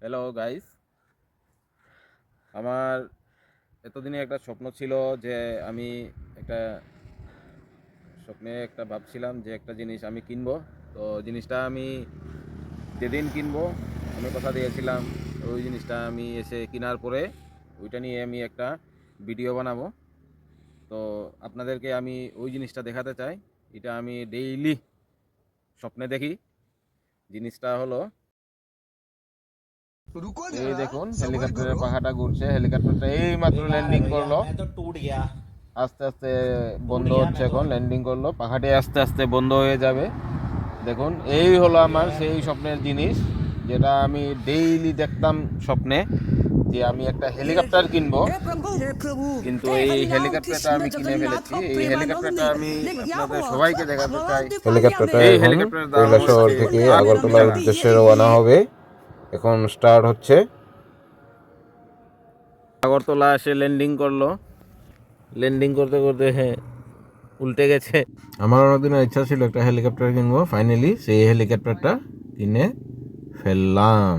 Hello guys, আমার এতদিনে একটা স্বপ্ন ছিল যে আমি একটা একটা ভাবছিলাম যে একটা জিনিস আমি কিনবো। তো জিনিসটা আমি যেদিন কিনবো আমি কথা দিয়েছিলাম, ওই জিনিসটা আমি এসে কেনার পরে ওইটা নিয়ে আমি একটা ভিডিও বানাবো। তো আপনাদেরকে আমি ওই জিনিসটা দেখাতে চাই। এটা আমি ডেইলি স্বপ্নে দেখি। জিনিসটা হলো रुको এই जरा দেখুন, सबर হেলিকপ্টারের करो। পাখাটা ঘুরছে। হেলিকপ্টারটা এই মাত্র बेकार है ল্যান্ডিং भैया, করলো, मैं तो टूट गया। আস্তে আস্তে टूट বন্ধ गया হচ্ছে। मैं तो। এখন ল্যান্ডিং করলো, পাখাটি আস্তে আস্তে বন্ধ হয়ে যাবে। দেখুন, এই হলো टूट गया আমার यार। সেই স্বপ্নের জিনিস, যেটা আমি ডেইলি দেখতাম স্বপ্নে, যে আমি একটা হেলিকপ্টার কিনবো। हे प्रभु কিন্তু हे এই हरिनाम হেলিকপ্টারটা कृष्ण আমি কিনে जगन्नाथ ফেলেছি। এই प्रेमानंद হেলিকপ্টারটা আমি लेकिन আপনাদের यहाँ সবাইকে দেখাতে চাই। হেলিকপ্টারটা এই এখন হেলিকপ্টারের দাম কৈলাসহর হচ্ছে থেকে 8 কোটি আগরতলার টাকা। উদ্দেশ্যে রওনা হবে। এখন স্টার্ট হচ্ছে। আগরতলা এসে ল্যান্ডিং করলো। ল্যান্ডিং করতে করতে উল্টে গেছে। আমার অনেকদিনের ইচ্ছা ছিল একটা হেলিকপ্টার কিনবো, ফাইনালি সেই হেলিকপ্টারটা কিনে ফেললাম।